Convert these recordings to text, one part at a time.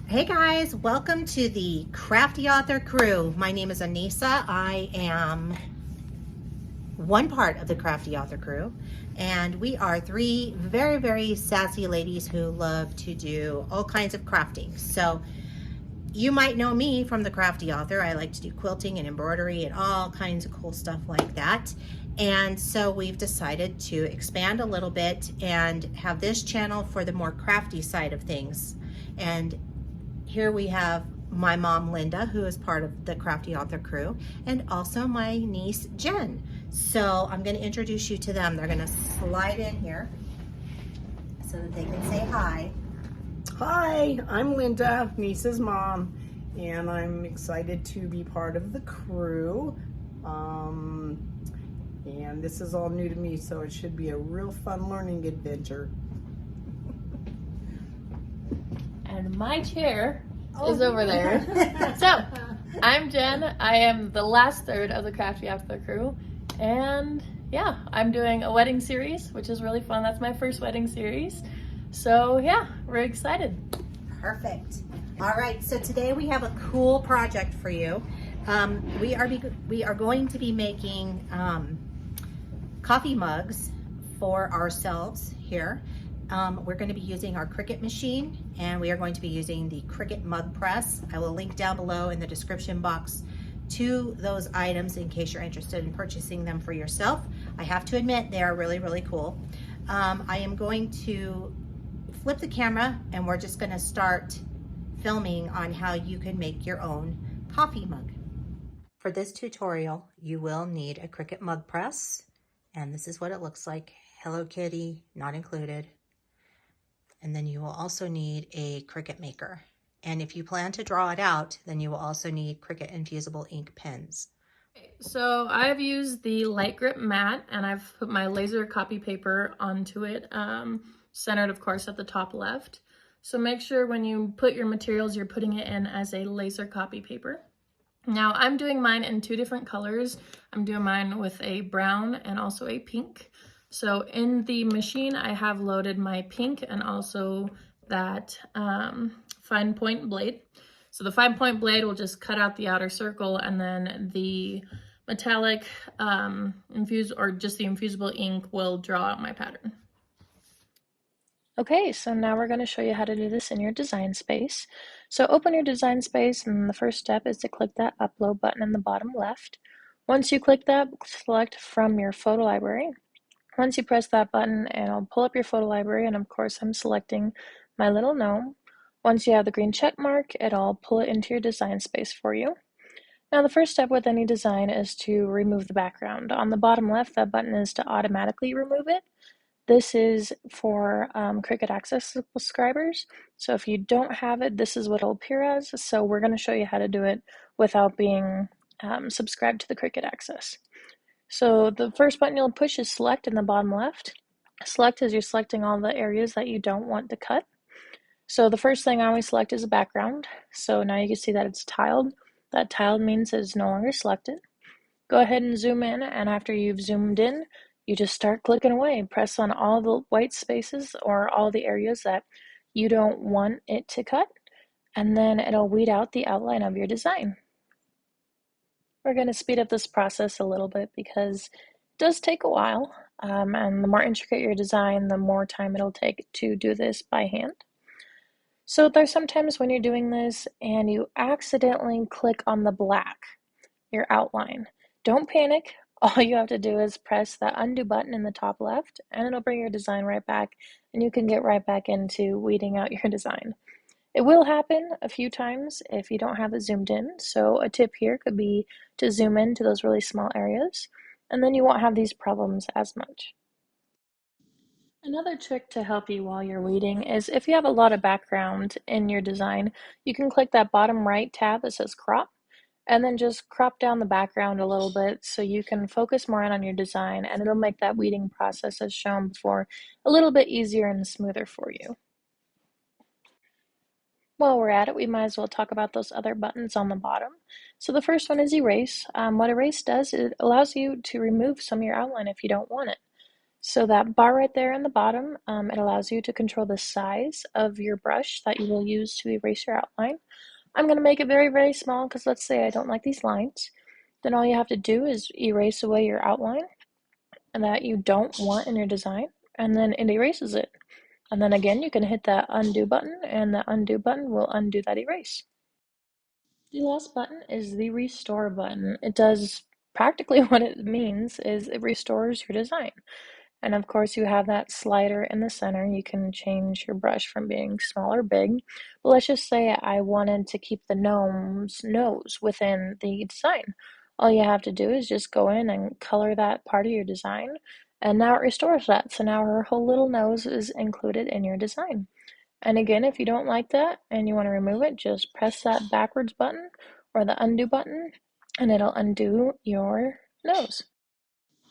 Hey guys, welcome to the Crafty Author crew. My name is Anissa. I am one part of the Crafty Author crew, and we are three very sassy ladies who love to do all kinds of crafting. So you might know me from the Crafty Author. I like to do quilting and embroidery and all kinds of cool stuff like that. And so we've decided to expand a little bit and have this channel for the more crafty side of things. And here we have my mom, Linda, who is part of the Crafty Author crew, and also my niece, Jen. So I'm gonna introduce you to them. They're gonna slide in here so that they can say hi. Hi, I'm Linda, niece's mom, and I'm excited to be part of the crew. And this is all new to me, so it should be a real fun learning adventure. And my chair is over there. So, I'm Jen. I am the last third of the Crafty Author crew. And yeah, I'm doing a wedding series, which is really fun. That's my first wedding series. So yeah, we're excited. Perfect. All right, so today we have a cool project for you. We are going to be making coffee mugs for ourselves here. We're going to be using our Cricut machine, and we are going to be using the Cricut Mug Press. I will link down below in the description box to those items in case you're interested in purchasing them for yourself. I have to admit they are really cool. I am going to flip the camera and we're just going to start filming on how you can make your own coffee mug. For this tutorial, you will need a Cricut Mug Press, and this is what it looks like. Hello Kitty, not included. And then you will also need a Cricut maker. And if you plan to draw it out, then you will also need Cricut Infusible ink pens. So I've used the light grip mat, and I've put my laser copy paper onto it, centered of course at the top left. So make sure when you put your materials, you're putting it in as a laser copy paper. Now I'm doing mine in two different colors. I'm doing mine with a brown and also a pink. So in the machine, I have loaded my pink and also that fine point blade. So the fine point blade will just cut out the outer circle, and then the metallic infusible ink will draw out my pattern. Okay, so now we're going to show you how to do this in your design space. So open your design space, and the first step is to click that upload button in the bottom left. Once you click that, select from your photo library. Once you press that button, it'll pull up your photo library, and of course I'm selecting my little gnome. Once you have the green check mark, it'll pull it into your design space for you. Now the first step with any design is to remove the background. On the bottom left, that button is to automatically remove it. This is for Cricut Access subscribers. So if you don't have it, this is what it'll appear as. So we're going to show you how to do it without being subscribed to the Cricut Access. So the first button you'll push is select in the bottom left. Select as you're selecting all the areas that you don't want to cut. So the first thing I always select is a background. So now you can see that it's tiled. That tiled means it's no longer selected. Go ahead and zoom in, and after you've zoomed in, you just start clicking away. Press on all the white spaces or all the areas that you don't want it to cut, and then it'll weed out the outline of your design. We're going to speed up this process a little bit because it does take a while, and the more intricate your design, the more time it'll take to do this by hand. So there's sometimes when you're doing this and you accidentally click on the black, your outline. Don't panic. All you have to do is press that undo button in the top left, and it'll bring your design right back, and you can get right back into weeding out your design. It will happen a few times if you don't have it zoomed in, so a tip here could be to zoom in to those really small areas, and then you won't have these problems as much. Another trick to help you while you're weeding is if you have a lot of background in your design, you can click that bottom right tab that says crop, and then just crop down the background a little bit so you can focus more in on your design, and it'll make that weeding process as shown before a little bit easier and smoother for you. While we're at it, we might as well talk about those other buttons on the bottom. So the first one is erase. What erase does is it allows you to remove some of your outline if you don't want it. So that bar right there in the bottom, it allows you to control the size of your brush that you will use to erase your outline. I'm going to make it very, very small because let's say I don't like these lines. Then all you have to do is erase away your outline and that you don't want in your design, and then it erases it. And then again, you can hit that undo button, and the undo button will undo that erase. The last button is the restore button. It does practically what it means is it restores your design. And of course you have that slider in the center. You can change your brush from being small or big. But let's just say I wanted to keep the gnome's nose within the design. All you have to do is just go in and color that part of your design. And now it restores that. So now her whole little nose is included in your design. And again, if you don't like that and you want to remove it, just press that backwards button or the undo button and it'll undo your nose.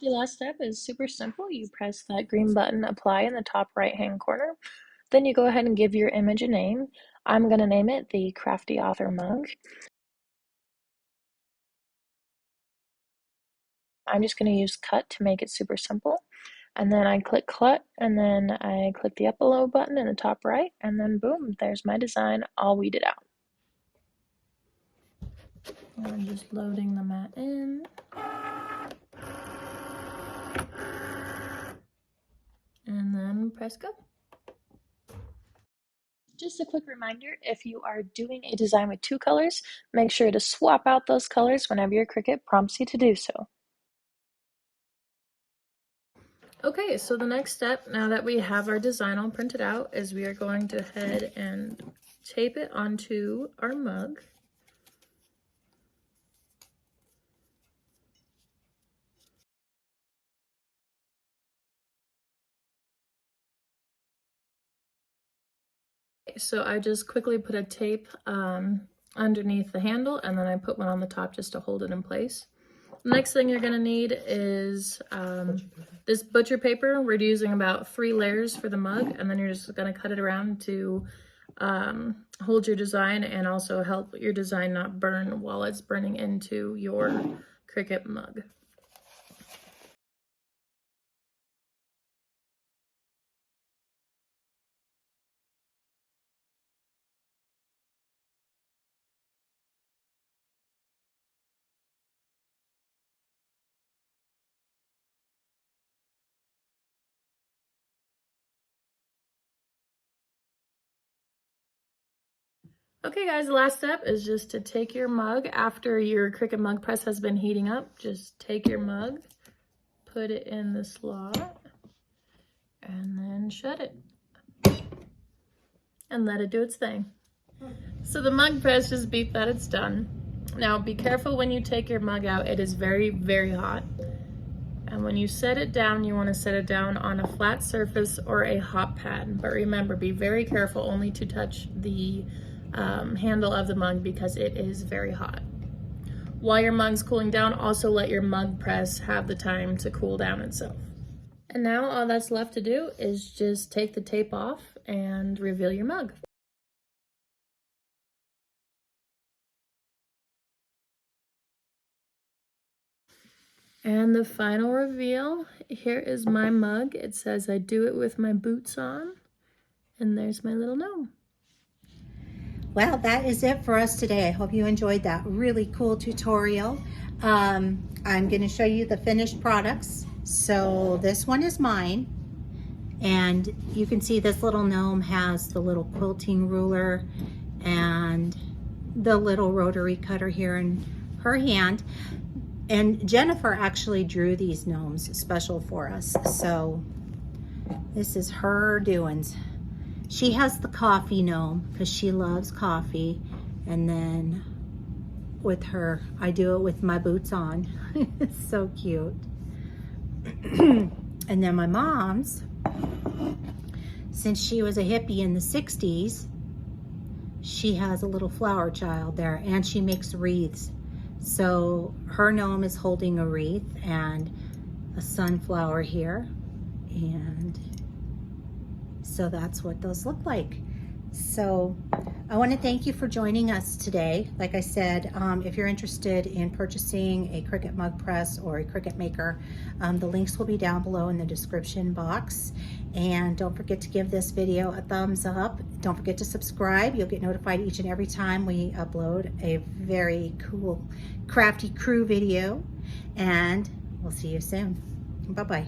The last step is super simple. You press that green button, apply, in the top right hand corner. Then you go ahead and give your image a name. I'm going to name it the Crafty Author Mug. I'm just going to use cut to make it super simple. And then I click cut, and then I click the upload button in the top right, and then boom, there's my design all weeded out. I'm just loading the mat in. And then press go. Just a quick reminder, if you are doing a design with 2 colors, make sure to swap out those colors whenever your Cricut prompts you to do so. Okay, so the next step, now that we have our design all printed out, is we are going to head and tape it onto our mug. So I just quickly put a tape underneath the handle, and then I put one on the top just to hold it in place. Next thing you're going to need is this butcher paper. We're using about 3 layers for the mug, and then you're just going to cut it around to hold your design and also help your design not burn while it's burning into your Cricut mug. Okay guys, the last step is just to take your mug after your Cricut Mug Press has been heating up. Just take your mug, put it in the slot, and then shut it. And let it do its thing. So the mug press just beeped that it's done. Now be careful when you take your mug out. It is very, very hot. And when you set it down, you want to set it down on a flat surface or a hot pad. But remember, be very careful only to touch the handle of the mug because it is very hot. While your mug's cooling down, also let your mug press have the time to cool down itself. And now all that's left to do is just take the tape off and reveal your mug. And the final reveal, here is my mug. It says I do it with my boots on, and there's my little gnome. Well, that is it for us today. I hope you enjoyed that really cool tutorial. I'm going to show you the finished products. So this one is mine. And you can see this little gnome has the little quilting ruler and the little rotary cutter here in her hand. And Jennifer actually drew these gnomes special for us. So this is her doings. She has the coffee gnome because she loves coffee. And then with her, I do it with my boots on. It's so cute. And then my mom's, since she was a hippie in the 60s, she has a little flower child there and she makes wreaths. So her gnome is holding a wreath and a sunflower here. And so that's what those look like. So I want to thank you for joining us today. Like I said, if you're interested in purchasing a Cricut Mug Press or a Cricut Maker, the links will be down below in the description box. And don't forget to give this video a thumbs up. Don't forget to subscribe. You'll get notified each and every time we upload a very cool crafty crew video. And we'll see you soon. Bye-bye.